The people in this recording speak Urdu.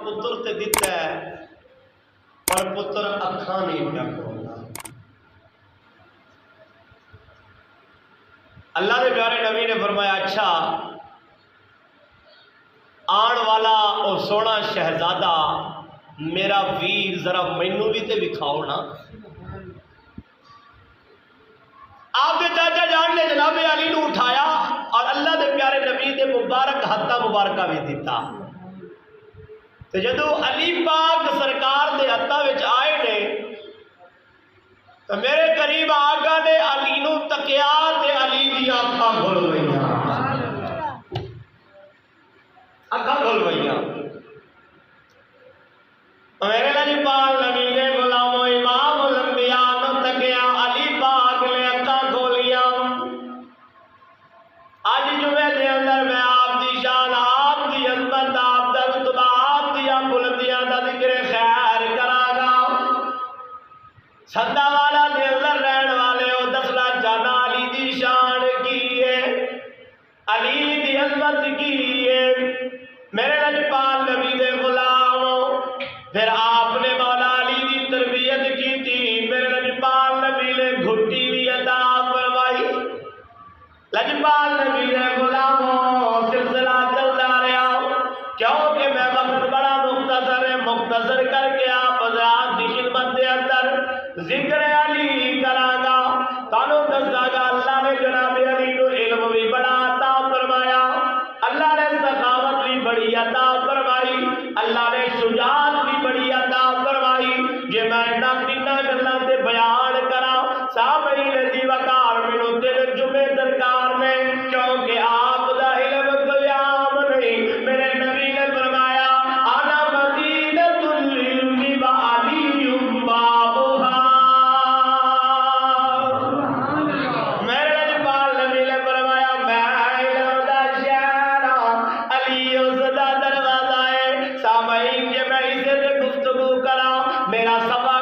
پتر تے دیتا ہے پر پتر اکھاں نہیں پیا کھولنا۔ اللہ کے پیارے نبی نے فرمایا اچھا آن والا او سونا شہزادہ میرا ویر ذرا مینوں بھی تے وکھاؤ نا۔ آپ کے چاچا جان نے جناب علی نو اٹھایا اور اللہ دے پیارے نبی دے مبارک ہاتھا مبارکہ بھی دیتا۔ تو جدو علی پاک سرکار دے ہاتھا وچ آئے نے تو میرے قریب آقا نے علی نو تکیا تے علی دی آنکھاں کھل گئیاں، آنکھاں کھل گئیاں۔ میرے لجپال نبی نے غلامو امام الانبیاء نو تکیا، علی پاک نے آنکھاں کھولیاں۔ آج جمعے دے اندر میں آپ دی شان، آپ دی عظمت، آپ دا رتبہ، آپ دی بلندیاں دا ذکر خیر کراں گا۔ سدا والا دے اندر رہن والے او دسنا چاہنا علی دی شان کی ہے، علی دی عظمت کی ہے۔ میرے لجپال نبی دے غلام، پھر آپ نے مولا علی دی تربیت کی تھی۔ میرے لجپال نبی نے گھٹی بھی عطا فرمائی۔ لجپال نبی نے غلاموں سلسلہ چلتا رہا، کیونکہ میں وقت بڑا مختصر ہے، مختصر کر کے آپ حضرات کی خدمت کے اندر ذکر علی کراں گا۔ تانوں دساں گا اللہ نے جناب علی نو علم بھی بڑا عطا فرمایا، اللہ نے سخاوت بھی بڑی عطا فرمائی، اللہ نے شجاعت بھی بڑی عطا فرمائی۔ یہ میں تیناں گلاں تے بیان کراں سامعین دی وقار مینوں تین جمعے درکار نے، کیونکہ آپ دا علم کوئی عام نہیں۔ میرے نبی نے فرمایا انا مدینۃ العلم وعلی بابھا۔ میرے لجپال نبی نے فرمایا میں علم دا شہر ہاں، علی اس دا دروازہ ہے۔ سامعین یہ میں اسے سے گفتگو کراں، میرا سوال